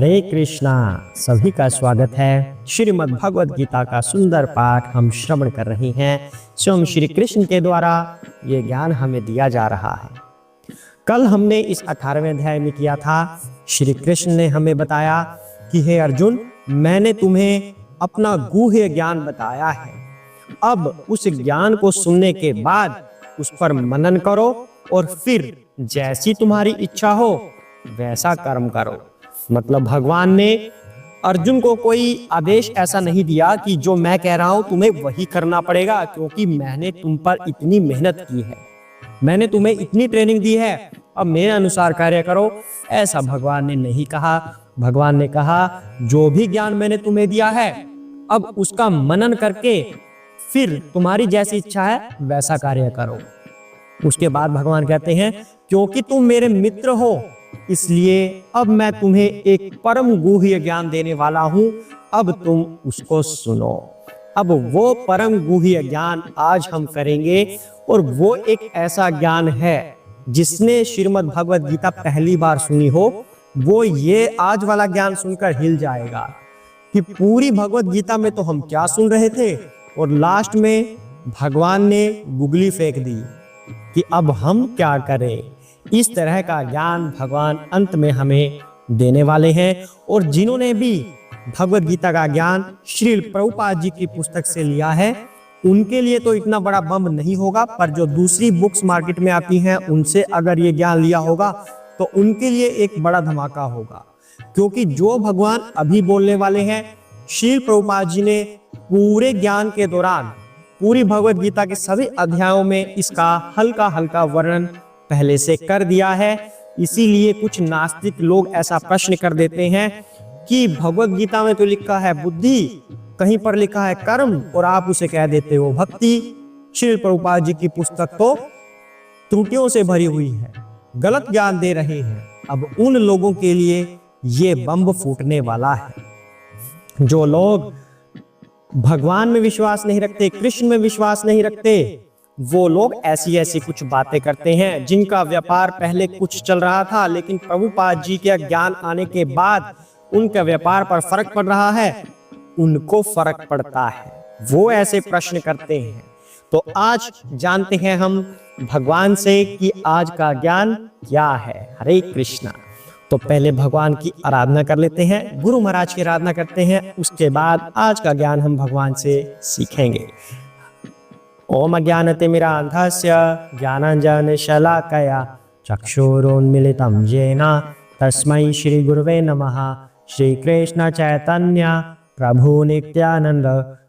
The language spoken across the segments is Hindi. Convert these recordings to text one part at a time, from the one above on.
हरे कृष्णा। सभी का स्वागत है। श्रीमद् भगवद गीता का सुंदर पाठ हम श्रवण कर रहे हैं। स्वयं श्री कृष्ण के द्वारा ये ज्ञान हमें दिया जा रहा है। कल हमने इस 18वें अध्याय में किया था, श्री कृष्ण ने हमें बताया कि हे अर्जुन, मैंने तुम्हें अपना गूढ़ ज्ञान बताया है। अब उस ज्ञान को सुनने के बाद उस पर मनन करो और फिर जैसी तुम्हारी इच्छा हो वैसा कर्म करो। मतलब भगवान ने अर्जुन को कोई आदेश ऐसा नहीं दिया कि जो मैं कह रहा हूं तुम्हें वही करना पड़ेगा, क्योंकि मैंने तुम पर इतनी मेहनत की है, मैंने तुम्हें इतनी ट्रेनिंग दी है, अब मेरे अनुसार कार्य करो। ऐसा भगवान ने नहीं कहा। भगवान ने कहा जो भी ज्ञान मैंने तुम्हें दिया है अब उसका मनन करके फिर तुम्हारी जैसी इच्छा है वैसा कार्य करो। उसके बाद भगवान कहते हैं क्योंकि तुम मेरे मित्र हो इसलिए अब मैं तुम्हें एक परम गूढ़ ज्ञान देने वाला हूं, अब तुम उसको सुनो। अब वो परम गूढ़ ज्ञान आज हम करेंगे और वो एक ऐसा ज्ञान है जिसने श्रीमद् भगवद गीता पहली बार सुनी हो वो ये आज वाला ज्ञान सुनकर हिल जाएगा कि पूरी भगवद गीता में तो हम क्या सुन रहे थे और लास्ट में भगवान ने गुगली फेंक दी कि अब हम क्या करें। इस तरह का ज्ञान भगवान अंत में हमें देने वाले हैं। और जिन्होंने भी भगवद गीता का ज्ञान श्रील प्रभुपाद जी की पुस्तक से लिया है उनके लिए तो इतना बड़ा बम नहीं होगा, पर जो दूसरी बुक्स मार्केट में आती हैं उनसे अगर ये ज्ञान लिया होगा तो उनके लिए एक बड़ा धमाका होगा। क्योंकि जो भगवान अभी बोलने वाले हैं, श्रील प्रभुपाद जी ने पूरे ज्ञान के दौरान पूरी भगवद गीता के सभी अध्यायों में इसका हल्का हल्का वर्णन पहले से कर दिया है। इसीलिए कुछ नास्तिक लोग ऐसा प्रश्न कर देते हैं कि भगवद गीता में तो लिखा है बुद्धि, कहीं पर लिखा है कर्म और आप उसे कह देते हो भक्ति। श्री प्रभुपाद जी की पुस्तक तो त्रुटियों से भरी हुई है, गलत ज्ञान दे रहे हैं। अब उन लोगों के लिए ये बम फूटने वाला है। जो लोग भगवान में विश्वास नहीं रखते, कृष्ण में विश्वास नहीं रखते, वो लोग ऐसी ऐसी कुछ बातें करते हैं। जिनका व्यापार पहले कुछ चल रहा था लेकिन प्रभुपाद जी के ज्ञान आने के बाद उनका व्यापार पर फर्क पड़ रहा है, उनको फर्क पड़ता है, वो ऐसे प्रश्न करते हैं। तो आज जानते हैं हम भगवान से कि आज का ज्ञान क्या है। हरे कृष्णा। तो पहले भगवान की आराधना कर लेते हैं, गुरु महाराज की आराधना करते हैं, उसके बाद आज का ज्ञान हम भगवान से सीखेंगे। ओम अज्ञानतिमिरान्धस्य ज्ञानाञ्जनशलाकया चक्षुरुन्मीलितं येन तस्मै श्रीगुरुवे नमः। श्रीकृष्ण चैतन्य प्रभु नित्यानंद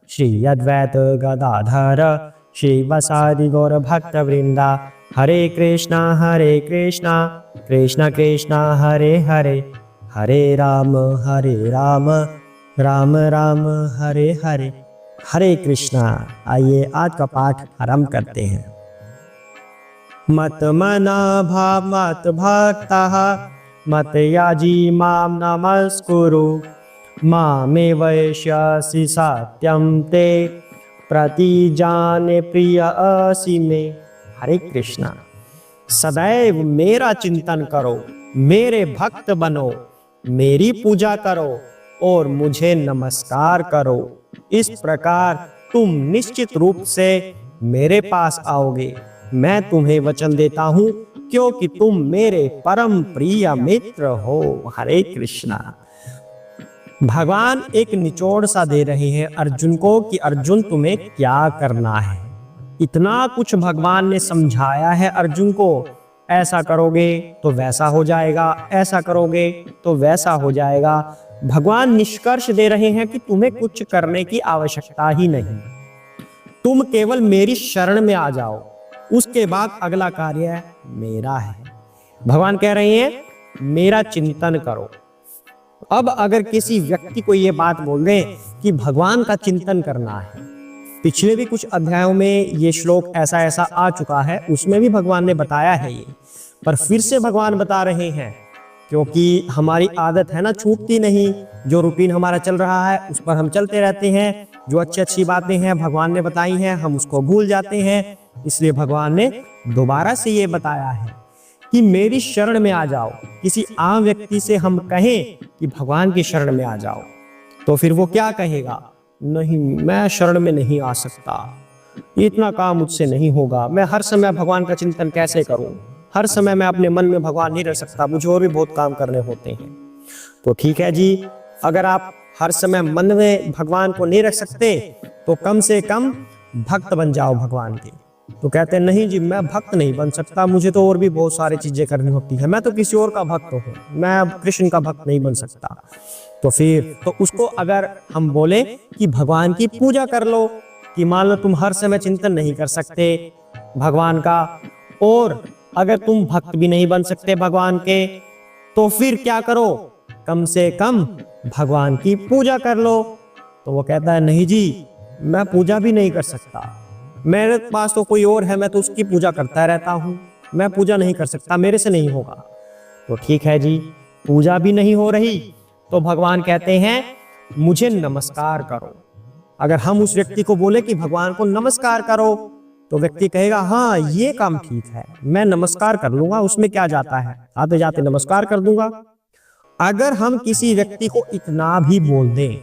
श्री अद्वैत गदाधर श्रीवासादि गौर भक्तवृंदा। हरे कृष्णा कृष्ण कृष्ण हरे हरे, हरे राम राम राम हरे हरे। हरे कृष्णा। आइए आज का पाठ आरंभ करते हैं। मत मना भाव मत भक्तः मत याजी माम नमस्कुरु मामे वैश्यसि सत्यम ते प्रतिजाने प्रिय असि मे। हरे कृष्णा। सदैव मेरा चिंतन करो, मेरे भक्त बनो, मेरी पूजा करो और मुझे नमस्कार करो। इस प्रकार तुम निश्चित रूप से मेरे पास आओगे। मैं तुम्हें वचन देता हूं क्योंकि तुम मेरे परम प्रिय मित्र हो। हरे कृष्णा। भगवान एक निचोड़ सा दे रहे हैं अर्जुन को कि अर्जुन तुम्हें क्या करना है। इतना कुछ भगवान ने समझाया है अर्जुन को, ऐसा करोगे तो वैसा हो जाएगा, ऐसा करोगे तो वैसा हो जाएगा। भगवान निष्कर्ष दे रहे हैं कि तुम्हें कुछ करने की आवश्यकता ही नहीं, तुम केवल मेरी शरण में आ जाओ, उसके बाद अगला कार्य मेरा है। भगवान कह रहे हैं मेरा चिंतन करो। अब अगर किसी व्यक्ति को यह बात बोल दें कि भगवान का चिंतन करना है, पिछले भी कुछ अध्यायों में ये श्लोक ऐसा ऐसा आ चुका है, उसमें भी भगवान ने बताया है ये, पर फिर से भगवान बता रहे हैं क्योंकि हमारी आदत है ना छूटती नहीं। जो रूटीन हमारा चल रहा है उस पर हम चलते रहते हैं, जो अच्छी अच्छी बातें हैं भगवान ने बताई हैं हम उसको भूल जाते हैं। इसलिए भगवान ने दोबारा से ये बताया है कि मेरी शरण में आ जाओ, किसी आम व्यक्ति से हम कहें कि भगवान की शरण में आ जाओ, तो फिर वो क्या कहेगा? नहीं, मैं शरण में नहीं आ सकता, इतना काम मुझसे नहीं होगा, मैं हर समय भगवान का चिंतन कैसे करूं, हर समय मैं अपने मन में भगवान नहीं रह सकता, मुझे और भी बहुत काम करने होते हैं। तो ठीक है जी, अगर आप हर समय मन में भगवान को नहीं रख सकते तो कम से कम भक्त बन जाओ भगवान के। तो कहते हैं नहीं जी, मैं भक्त नहीं बन सकता, मुझे तो और भी बहुत सारी चीजें करनी होती है, मैं तो किसी और का भक्त हूँ, मैं अब कृष्ण का भक्त नहीं बन सकता। तो फिर तो उसको अगर हम बोले कि भगवान की पूजा कर लो, कि मान लो तुम हर समय चिंतन नहीं कर सकते भगवान का, और अगर तुम भक्त भी नहीं बन सकते भगवान के, तो फिर क्या करो? कम से कम भगवान की पूजा कर लो। तो वो कहता है नहीं जी, मैं पूजा भी नहीं कर सकता, मेरे पास तो कोई और है, मैं तो उसकी पूजा करता रहता हूँ, मैं पूजा नहीं कर सकता, मेरे से नहीं होगा। तो ठीक है जी, पूजा भी नहीं हो रही तो भगवान कहते हैं मुझे नमस्कार करो। अगर हम उस व्यक्ति को बोले कि भगवान को नमस्कार करो, तो व्यक्ति कहेगा हाँ ये काम ठीक है, मैं नमस्कार कर लूंगा, उसमें क्या जाता है, आते जाते नमस्कार कर दूंगा। अगर हम किसी व्यक्ति को इतना भी बोल दें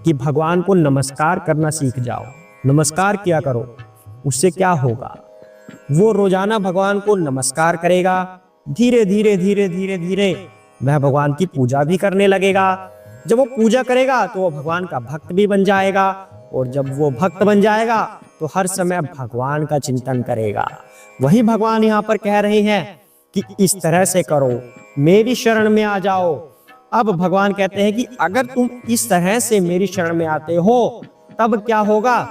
कि भगवान को नमस्कार करना सीख जाओ, नमस्कार किया करो, उससे क्या होगा? वो रोजाना भगवान को नमस्कार करेगा, धीरे धीरे धीरे धीरे धीरे वह भगवान की पूजा भी करने लगेगा। जब वो पूजा करेगा तो वो भगवान का भक्त भी बन जाएगा, और जब वो भक्त बन जाएगा तो हर समय भगवान का चिंतन करेगा। वही भगवान यहाँ पर कह रहे हैं कि इस तरह से करो, मेरी शरण में आ जाओ। अब भगवान कहते हैं कि अगर तुम इस तरह से मेरी शरण में आते हो तब क्या होगा?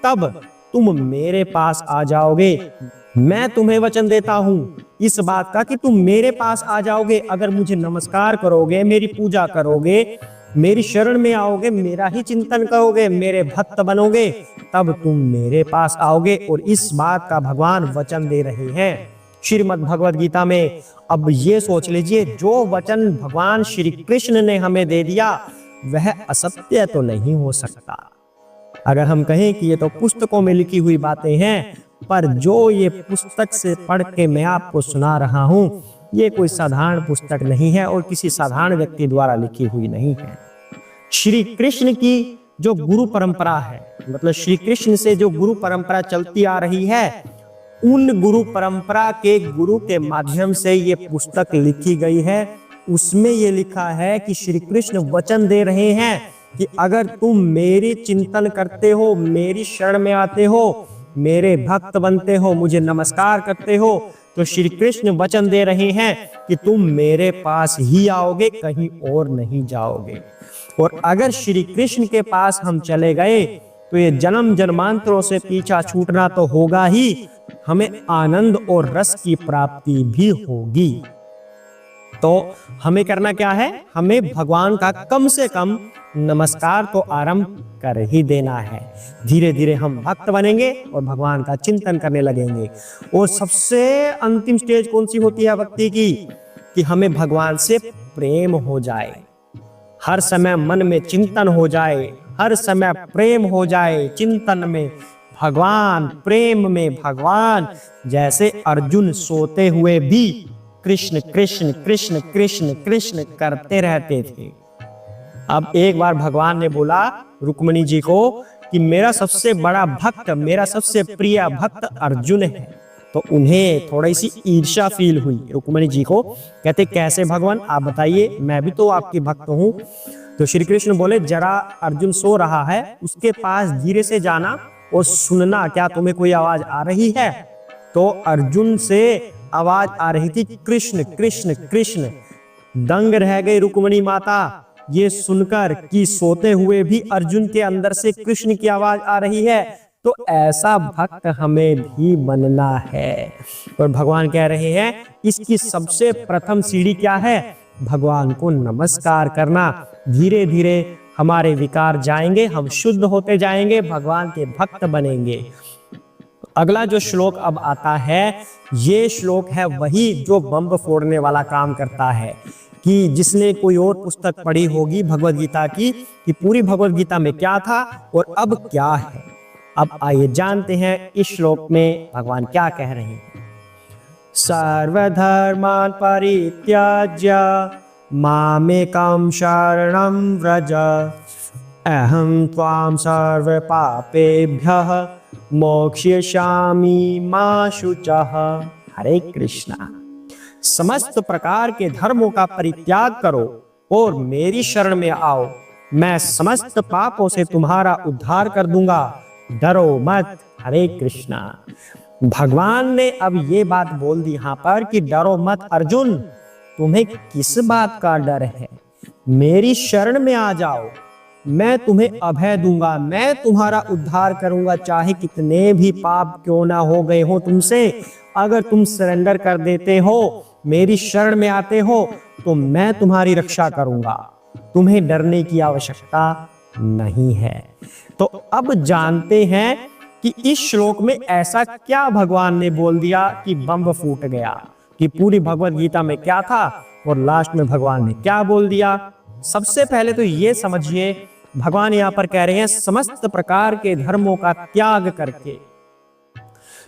तब तुम मेरे पास आ जाओगे। मैं तुम्हें वचन देता हूं इस बात का कि तुम मेरे पास आ जाओगे, अगर मुझे नमस्कार करोगे, मेरी पूजा करोगे, मेरी शरण में आओगे, मेरा ही चिंतन करोगे, मेरे भक्त बनोगे, तब तुम मेरे पास आओगे। और इस बात का भगवान वचन दे रहे हैं श्रीमद् भगवद गीता में। अब ये सोच लीजिए, जो वचन भगवान श्री कृष्ण ने हमें दे दिया वह असत्य तो नहीं हो सकता। अगर हम कहें कि ये तो पुस्तकों में लिखी हुई बातें हैं, पर जो ये पुस्तक से पढ़ के मैं आपको सुना रहा हूं, ये कोई साधारण पुस्तक नहीं है और किसी साधारण व्यक्ति द्वारा लिखी हुई नहीं है। श्री कृष्ण की जो गुरु परंपरा है, मतलब श्री कृष्ण से जो गुरु परंपरा चलती आ रही है, उन गुरु परंपरा के गुरु के माध्यम से ये पुस्तक लिखी गई है। उसमें ये लिखा है कि श्री कृष्ण वचन दे रहे हैं कि अगर तुम मेरी चिंतन करते हो, मेरी शरण में आते हो, मेरे भक्त बनते हो, मुझे नमस्कार करते हो, तो श्री कृष्ण वचन दे रहे हैं कि तुम मेरे पास ही आओगे, कहीं और नहीं जाओगे। और अगर श्री कृष्ण के पास हम चले गए तो ये जन्म जन्मांतरों से पीछा छूटना तो होगा ही, हमें आनंद और रस की प्राप्ति भी होगी। तो हमें करना क्या है? हमें भगवान का कम से कम नमस्कार तो आरंभ कर ही देना है। धीरे धीरे हम भक्त बनेंगे और भगवान का चिंतन करने लगेंगे। और सबसे अंतिम स्टेज कौन सी होती है भक्ति की? कि हमें भगवान से प्रेम हो जाए, हर समय मन में चिंतन हो जाए, हर समय प्रेम हो जाए, चिंतन में भगवान, प्रेम में भगवान। जैसे अर्जुन सोते हुए भी कृष्ण कृष्ण कृष्ण कृष्ण कृष्ण करते रहते थे। अब एक बार भगवान ने बोला रुक्मिणी जी को कि मेरा सबसे बड़ा भक्त, मेरा सबसे प्रिय भक्त अर्जुन है। तो उन्हें थोड़ी सी ईर्ष्या फील हुई रुक्मिणी जी को। कहते कैसे भगवान, आप बताइए, मैं भी तो आपकी भक्त हूँ। तो श्री कृष्ण बोले जरा अर्जुन सो रहा है, उसके पास धीरे से जाना और सुनना, क्या तुम्हें कोई आवाज आ रही है? तो अर्जुन से आवाज आ रही थी कृष्ण कृष्ण कृष्ण। दंग रह गई रुक्मिणी माता ये सुनकर कि सोते हुए भी अर्जुन के अंदर से कृष्ण की आवाज आ रही है। तो ऐसा भक्त हमें भी बनना है। और भगवान कह रहे हैं इसकी सबसे प्रथम सीढ़ी क्या है? भगवान को नमस्कार करना। धीरे धीरे हमारे विकार जाएंगे, हम शुद्ध होते जाएंगे, भगवान के भक्त बनेंगे। अगला जो श्लोक अब आता है, ये श्लोक है वही जो बम फोड़ने वाला काम करता है। कि जिसने कोई और पुस्तक पढ़ी होगी भगवद गीता की, कि पूरी भगवद गीता में क्या था और अब क्या है। अब आइए जानते हैं इस श्लोक में भगवान क्या कह रहे हैं। सर्वधर्मान् परित्याज्य मामेकं शरणं व्रज अहं त्वां सर्वपापेभ्यः मोक्ष्यिष्यामि मा शुचः। हरे कृष्णा। समस्त प्रकार के धर्मों का परित्याग करो और मेरी शरण में आओ, मैं समस्त पापों से तुम्हारा उद्धार कर दूंगा, डरो मत। हरे कृष्णा। भगवान ने अब ये बात बोल दी यहां पर कि डरो मत अर्जुन, तुम्हें किस बात का डर है, मेरी शरण में आ जाओ, मैं तुम्हें अभय दूंगा, मैं तुम्हारा उद्धार करूंगा, चाहे कितने भी पाप क्यों ना हो गए हो तुमसे, अगर तुम सरेंडर कर देते हो, मेरी शरण में आते हो, तो मैं तुम्हारी रक्षा करूंगा, तुम्हें डरने की आवश्यकता नहीं है। तो अब जानते हैं कि इस श्लोक में ऐसा क्या भगवान ने बोल दिया कि बम फूट गया, कि पूरी भगवत गीता में क्या था और लास्ट में भगवान ने क्या बोल दिया। सबसे पहले तो ये समझिए, भगवान यहां पर कह रहे हैं समस्त प्रकार के धर्मों का त्याग करके।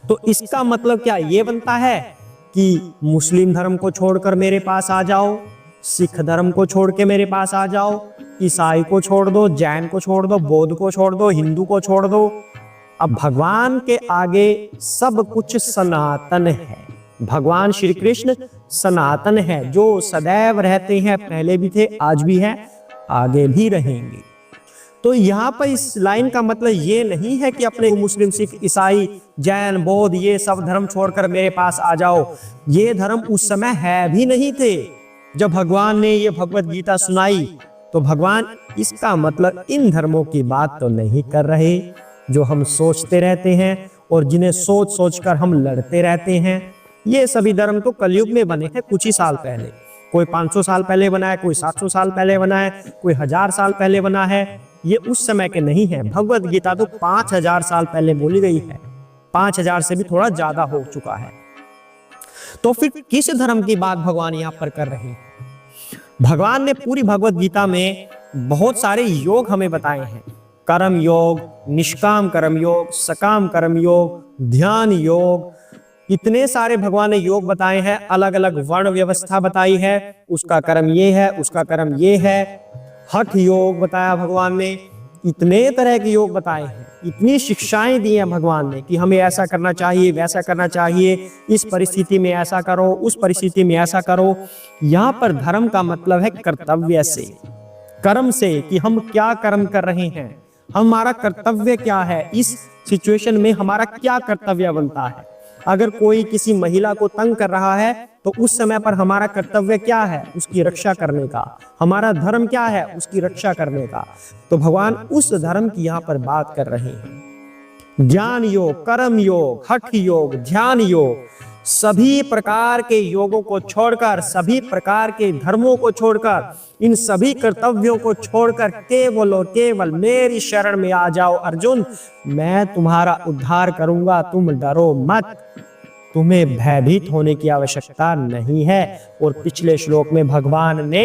तो इसका मतलब क्या ये बनता है कि मुस्लिम धर्म को छोड़कर मेरे पास आ जाओ, सिख धर्म को छोड़ के मेरे पास आ जाओ, ईसाई को छोड़ दो, जैन को छोड़ दो, बौद्ध को छोड़ दो, हिंदू को छोड़ दो। अब भगवान के आगे सब कुछ सनातन है। भगवान श्री कृष्ण सनातन है, जो सदैव रहते हैं, पहले भी थे, आज भी है, आगे भी रहेंगे। तो यहाँ पर इस लाइन का मतलब ये नहीं है कि अपने मुस्लिम, सिख, ईसाई, जैन, बौद्ध ये सब धर्म छोड़कर मेरे पास आ जाओ। ये धर्म उस समय है भी नहीं थे जब भगवान ने ये भगवत गीता सुनाई। तो भगवान इसका मतलब इन धर्मों की बात तो नहीं कर रहे जो हम सोचते रहते हैं और जिन्हें सोच सोचकर हम लड़ते रहते हैं। ये सभी धर्म तो कलयुग में बने हैं, कुछ ही साल पहले। कोई 500 साल पहले बना है, कोई 700 साल पहले बना है, कोई 1000 साल पहले बना है। ये उस समय के नहीं है। भगवत गीता तो 5000 साल पहले बोली गई है, 5000 से भी थोड़ा ज्यादा हो चुका है। तो फिर किस धर्म की बात भगवान यहाँ पर कर रहे हैं? भगवान ने पूरी भगवत गीता में बहुत सारे योग हमें बताए हैं। कर्म योग, निष्काम कर्म योग, सकाम कर्म योग, ध्यान योग, इतने सारे भगवान ने योग बताए हैं। अलग अलग वर्ण व्यवस्था बताई है, उसका कर्म ये है, उसका कर्म ये है। हठ योग बताया भगवान ने, इतने तरह के योग बताए हैं, इतनी शिक्षाएं दी हैं भगवान ने कि हमें ऐसा करना चाहिए, वैसा करना चाहिए, इस परिस्थिति में ऐसा करो, उस परिस्थिति में ऐसा करो। यहाँ पर धर्म का मतलब है कर्तव्य से, कर्म से, कि हम क्या कर्म कर रहे हैं, हमारा कर्तव्य क्या है, इस सिचुएशन में हमारा क्या कर्तव्य बनता है। अगर कोई किसी महिला को तंग कर रहा है तो उस समय पर हमारा कर्तव्य क्या है, उसकी रक्षा करने का। हमारा धर्म क्या है, उसकी रक्षा करने का। तो भगवान उस धर्म की यहाँ पर बात कर रहे हैं। ज्ञान योग, कर्म योग, हठ योग, ध्यान योग, सभी प्रकार के योगों को छोड़कर, सभी प्रकार के धर्मों को छोड़कर, इन सभी कर्तव्यों को छोड़कर केवल और केवल मेरी शरण में आ जाओ अर्जुन, मैं तुम्हारा उद्धार करूंगा, तुम डरो मत, तुम्हें भयभीत होने की आवश्यकता नहीं है। और पिछले श्लोक में भगवान ने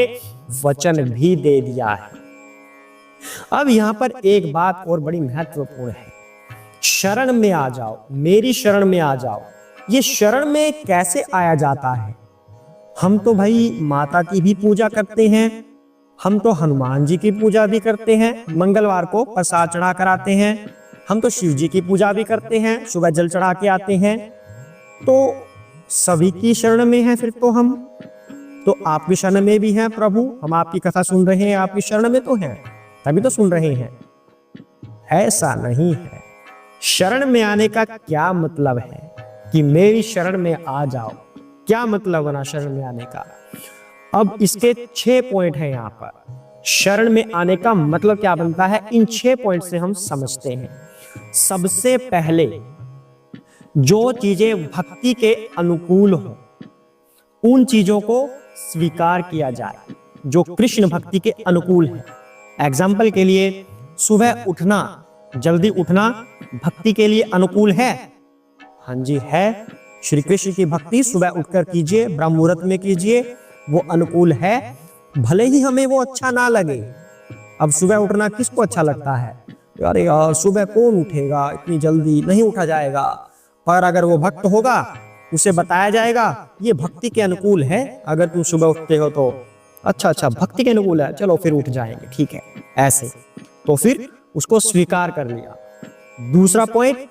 वचन भी दे दिया है। अब यहां पर एक बात और बड़ी महत्वपूर्ण है, शरण में आ जाओ, मेरी शरण में आ जाओ। ये शरण में कैसे आया जाता है? हम तो भाई माता की भी पूजा करते हैं, हम तो हनुमान जी की पूजा भी करते हैं, मंगलवार को प्रसाद चढ़ा कर आते हैं, हम तो शिव जी की पूजा भी करते हैं, सुबह जल चढ़ा के आते हैं। तो सभी की शरण में है फिर तो हम, तो आपकी शरण में भी हैं प्रभु, हम आपकी कथा सुन रहे हैं, आपकी शरण में तो हैं, तभी तो सुन रहे हैं। ऐसा नहीं है। शरण में आने का क्या मतलब है कि मेरी शरण में आ जाओ, क्या मतलब बना शरण में आने का? अब इसके 6 पॉइंट हैं यहाँ पर। शरण में आने का मतलब क्या बनता है, इन 6 पॉइंट से हम समझते हैं। सबसे पहले, जो चीजें भक्ति के अनुकूल हो उन चीजों को स्वीकार किया जाए, जो कृष्ण भक्ति के अनुकूल है। एग्जाम्पल के लिए, सुबह उठना, जल्दी उठना भक्ति के लिए अनुकूल है? हाँ जी है। श्री कृष्ण की भक्ति सुबह उठकर कीजिए, ब्रह्म मुहूर्त में कीजिए, वो अनुकूल है, भले ही हमें वो अच्छा ना लगे। अब सुबह उठना किसको अच्छा लगता है? अरे यार सुबह कौन उठेगा, इतनी जल्दी नहीं उठा जाएगा। पर अगर वो भक्त होगा उसे बताया जाएगा ये भक्ति के अनुकूल है। अगर तुम सुबह उठते हो तो अच्छा अच्छा भक्ति के अनुकूल है, चलो फिर उठ जाएंगे, ठीक है ऐसे, तो फिर उसको स्वीकार कर लिया। दूसरा पॉइंट,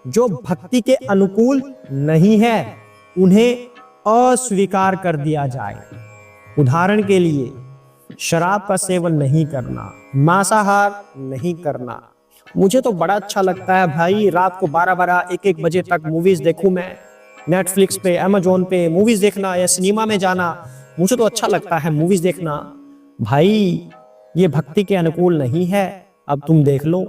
जो भक्ति के अनुकूल नहीं है उन्हें अस्वीकार कर दिया जाए। उदाहरण के लिए शराब का सेवन नहीं करना, मांसाहार नहीं करना। मुझे तो बड़ा अच्छा लगता है भाई, रात को 12-12 1-1 बजे तक मूवीज देखूं मैं, नेटफ्लिक्स पे, अमेजोन पे मूवीज देखना या सिनेमा में जाना, मुझे तो अच्छा लगता है मूवीज देखना। भाई ये भक्ति के अनुकूल नहीं है, अब तुम देख लो।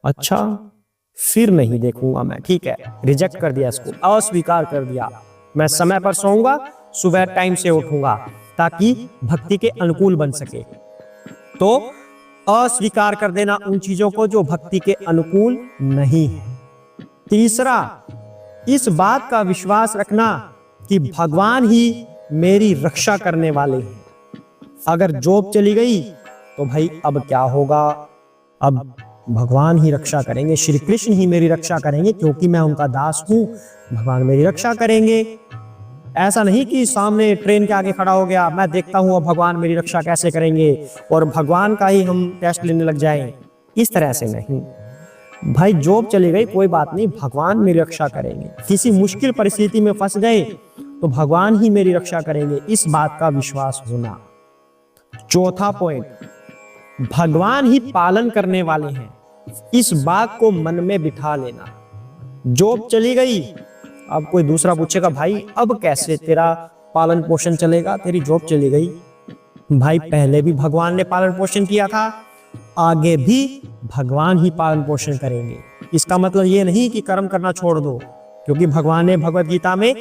अच्छा फिर नहीं देखूंगा मैं, ठीक है, रिजेक्ट कर दिया इसको, अस्वीकार कर दिया। मैं समय पर सोऊंगा, सुबह टाइम से उठूंगा ताकि भक्ति के अनुकूल बन सके। तो अस्वीकार कर देना उन चीजों को जो भक्ति के अनुकूल नहीं है। तीसरा, इस बात का विश्वास रखना कि भगवान ही मेरी रक्षा करने वाले हैं। अगर जॉब चली गई तो भाई अब क्या होगा, अब भगवान ही रक्षा करेंगे, श्री कृष्ण ही मेरी रक्षा करेंगे क्योंकि मैं उनका दास हूं, भगवान मेरी रक्षा करेंगे। ऐसा नहीं कि सामने ट्रेन के आगे खड़ा हो गया, मैं देखता हूं अब भगवान मेरी रक्षा कैसे करेंगे और भगवान का ही हम टेस्ट लेने लग जाएं, इस तरह से नहीं। भाई जॉब चली गई कोई बात नहीं, भगवान मेरी रक्षा करेंगे। किसी मुश्किल परिस्थिति में फंस गए तो भगवान ही मेरी रक्षा करेंगे, इस बात का विश्वास होना। चौथा पॉइंट, भगवान ही पालन करने वाले हैं, इस बात को मन में बिठा लेना। जॉब चली गई, अब कोई दूसरा पूछेगा भाई अब कैसे तेरा पालन पोषण चलेगा, तेरी जॉब चली गई। भाई पहले भी भगवान ने पालन पोषण किया था, आगे भी भगवान ही पालन पोषण करेंगे। इसका मतलब ये नहीं कि कर्म करना छोड़ दो, क्योंकि भगवान ने भगवत गीता में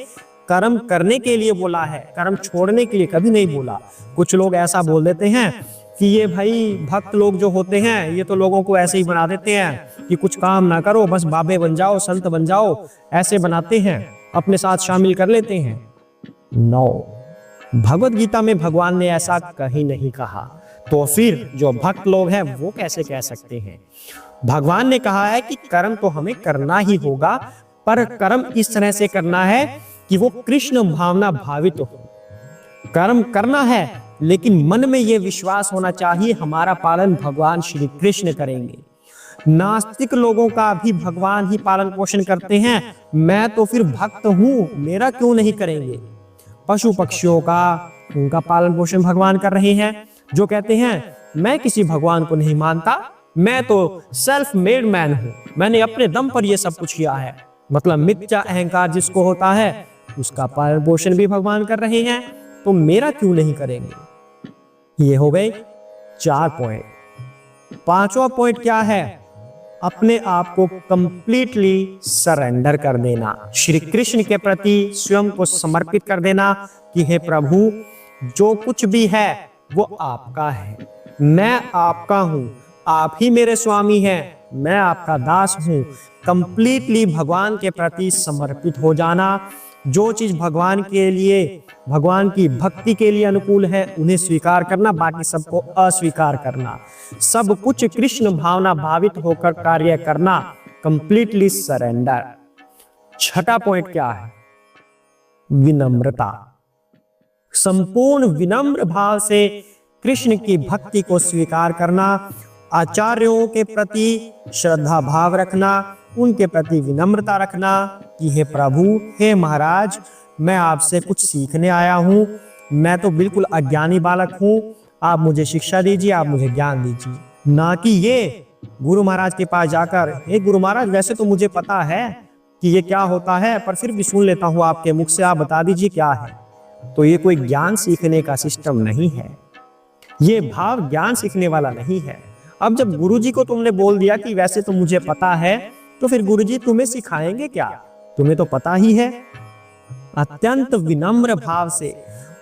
कर्म करने के लिए बोला है, कर्म छोड़ने के लिए कभी नहीं बोला। कुछ लोग ऐसा बोल देते हैं कि ये भाई भक्त लोग जो होते हैं ये तो लोगों को ऐसे ही बना देते हैं कि कुछ काम ना करो, बस बाबे बन जाओ, संत बन जाओ, ऐसे बनाते हैं, अपने साथ शामिल कर लेते हैं। नो, भगवत गीता में भगवान ने ऐसा कहीं नहीं कहा। तो फिर जो भक्त लोग हैं वो कैसे कह सकते हैं? भगवान ने कहा है कि कर्म तो हमें करना ही होगा, पर कर्म इस तरह से करना है कि वो कृष्ण भावना भावित हो। कर्म करना है लेकिन मन में ये विश्वास होना चाहिए हमारा पालन भगवान श्री कृष्ण करेंगे। नास्तिक लोगों का भी भगवान ही पालन पोषण करते हैं, मैं तो फिर भक्त हूं, मेरा क्यों नहीं करेंगे? पशु पक्षियों का, उनका पालन पोषण भगवान कर रहे हैं। जो कहते हैं मैं किसी भगवान को नहीं मानता, मैं तो सेल्फ मेड मैन हूं, मैंने अपने दम पर यह सब कुछ किया है, मतलब मिथ्या अहंकार जिसको होता है उसका पालन पोषण भी भगवान कर रहे हैं, तो मेरा क्यों नहीं करेंगे? ये हो गए 4 पॉइंट। 5वां पॉइंट क्या है? अपने आप को कंप्लीटली सरेंडर कर देना, श्री कृष्ण के प्रति स्वयं को समर्पित कर देना कि हे प्रभु जो कुछ भी है वो आपका है, मैं आपका हूं, आप ही मेरे स्वामी हैं, मैं आपका दास हूं। कंप्लीटली भगवान के प्रति समर्पित हो जाना, जो चीज भगवान के लिए, भगवान की भक्ति के लिए अनुकूल है उन्हें स्वीकार करना, बाकी सबको अस्वीकार करना, सब कुछ कृष्ण भावना भावित होकर कार्य करना, कंप्लीटली सरेंडर। 6वां पॉइंट क्या है? विनम्रता। संपूर्ण विनम्र भाव से कृष्ण की भक्ति को स्वीकार करना, आचार्यों के प्रति श्रद्धा भाव रखना, उनके प्रति विनम्रता रखना कि हे प्रभु, हे महाराज, मैं आपसे कुछ सीखने आया हूं, मैं तो बिल्कुल अज्ञानी बालक हूं, आप मुझे शिक्षा दीजिए, आप मुझे ज्ञान दीजिए। ना कि ये गुरु महाराज के पास जाकर हे गुरु महाराज वैसे तो मुझे पता है कि ये क्या होता है, पर फिर भी सुन लेता हूं आपके मुख से, आप बता दीजिए क्या है। तो ये कोई ज्ञान सीखने का सिस्टम नहीं है, ये भाव ज्ञान सीखने वाला नहीं है। अब जब गुरुजी को तुमने बोल दिया कि वैसे तो मुझे पता है, तो फिर गुरुजी तुम्हें सिखाएंगे क्या? तुम्हें तो पता ही है। अत्यंत विनम्र भाव से।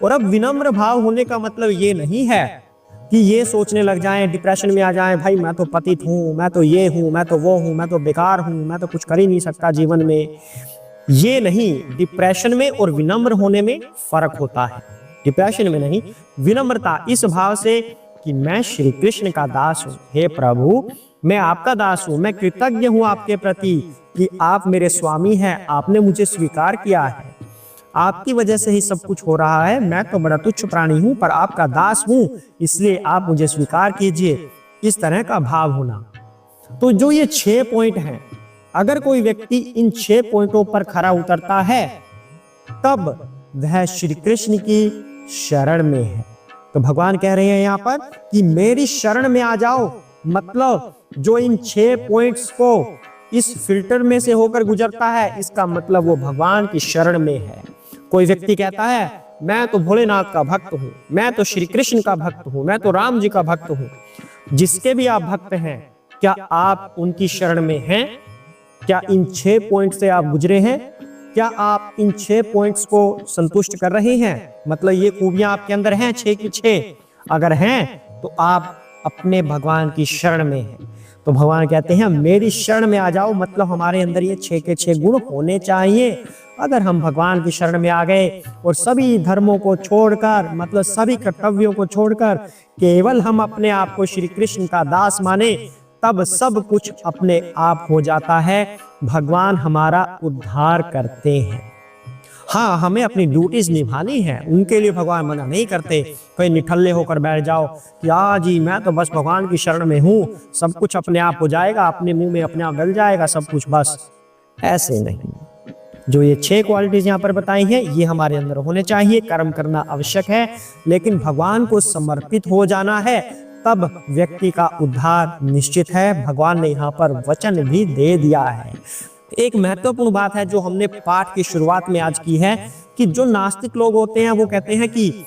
और अब विनम्र भाव होने का मतलब ये नहीं है कि ये सोचने लग जाएं, डिप्रेशन में आ जाएं, भाई मैं तो पतित हूं, मैं तो ये हूं, मैं तो वो हूं, मैं तो बेकार हूं, मैं तो कुछ कर ही नहीं सकता जीवन में। ये नहीं, डिप्रेशन में और विनम्र होने में फर्क होता है। डिप्रेशन में नहीं, विनम्रता इस भाव से कि मैं श्री कृष्ण का दास हूं, हे प्रभु मैं आपका दास हूँ, मैं कृतज्ञ हूँ आपके प्रति कि आप मेरे स्वामी हैं, आपने मुझे स्वीकार किया है, आपकी वजह से ही सब कुछ हो रहा है। मैं तो बड़ा तुच्छ प्राणी हूँ पर आपका दास हूँ, इसलिए आप मुझे स्वीकार कीजिए। इस तरह का भाव होना। तो जो ये 6 पॉइंट हैं, अगर कोई व्यक्ति इन 6 पॉइंटों पर खरा उतरता है तब वह श्री कृष्ण की शरण में है। तो भगवान कह रहे हैं यहाँ पर कि मेरी शरण में आ जाओ, मतलब जो इन 6 पॉइंट्स को इस फिल्टर में से होकर गुजरता है, इसका मतलब वो भगवान की शरण में है। कोई व्यक्ति कहता है मैं तो भोलेनाथ का भक्त हूँ, मैं तो श्री कृष्ण का भक्त हूँ, मैं तो राम जी का भक्त हूँ। जिसके भी आप भक्त हैं, क्या आप उनकी शरण में हैं? क्या इन 6 पॉइंट से आप गुजरे हैं? क्या आप इन 6 पॉइंट्स को संतुष्ट कर रहे हैं? मतलब ये खूबियां आपके अंदर हैं 6 की 6? अगर हैं तो आप अपने भगवान की शरण में हैं। तो भगवान कहते हैं मेरी शरण में आ जाओ, मतलब हमारे अंदर ये 6 के 6 गुण होने चाहिए। अगर हम भगवान की शरण में आ गए और सभी धर्मों को छोड़कर, मतलब सभी कर्तव्यों को छोड़कर केवल हम अपने आप को श्री कृष्ण का दास माने, तब सब कुछ अपने आप हो जाता है। भगवान हमारा उद्धार करते हैं। हाँ, हमें अपनी ड्यूटीज निभानी है, उनके लिए भगवान मना नहीं करते। कोई निठल्ले होकर बैठ जाओ कि जी मैं तो बस भगवान की शरण में हूँ, सब कुछ अपने आप हो जाएगा, अपने मुंह में अपने आप गल जाएगा सब कुछ, बस ऐसे नहीं। जो ये 6 क्वालिटीज यहाँ पर बताई हैं, ये हमारे अंदर होने चाहिए। कर्म करना आवश्यक है, लेकिन भगवान को समर्पित हो जाना है, तब व्यक्ति का उद्धार निश्चित है। भगवान ने यहाँ पर वचन भी दे दिया है। एक महत्वपूर्ण बात है जो हमने पाठ की शुरुआत में आज की है कि जो नास्तिक लोग होते हैं वो कहते हैं कि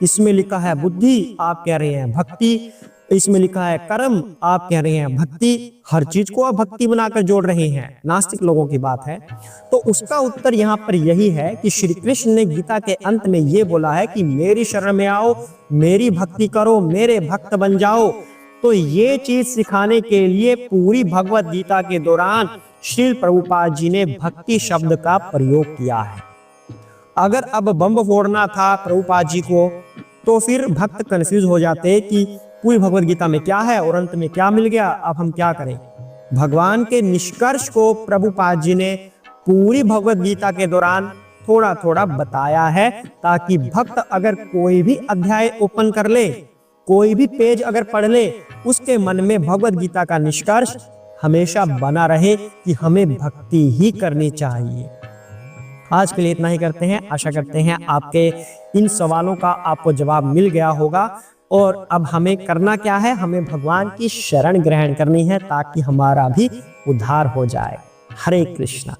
इसमें लिखा है बुद्धि, आप कह रहे हैं भक्ति, इसमें लिखा है कर्म, आप कह रहे हैं भक्ति, हर चीज को आप भक्ति बनाकर जोड़ रहे हैं। नास्तिक लोगों की बात है। तो उसका उत्तर यहाँ पर यही है कि श्री कृष्ण ने गीता के अंत में ये बोला है कि मेरी शरण में आओ, मेरी भक्ति करो, मेरे भक्त बन जाओ। तो ये चीज सिखाने के लिए पूरी भगवत गीता के दौरान श्रील प्रभुपाद जी ने भक्ति शब्द का प्रयोग किया है। अगर अब बम फोड़ना था प्रभुपाद जी को, तो फिर भक्त कंफ्यूज हो जाते कि पूरी भगवत गीता में क्या है और अंत में क्या मिल गया, अब हम क्या करें। भगवान के निष्कर्ष को प्रभुपाद जी ने पूरी भगवत गीता के दौरान थोड़ा थोड़ा बताया है, ताकि भक्त अगर कोई भी अध्याय ओपन कर ले, कोई भी पेज अगर पढ़ ले, उसके मन में भगवत गीता का निष्कर्ष हमेशा बना रहे कि हमें भक्ति ही करनी चाहिए। आज के लिए इतना ही करते हैं। आशा करते हैं आपके इन सवालों का आपको जवाब मिल गया होगा। और अब हमें करना क्या है, हमें भगवान की शरण ग्रहण करनी है ताकि हमारा भी उद्धार हो जाए। हरे कृष्णा।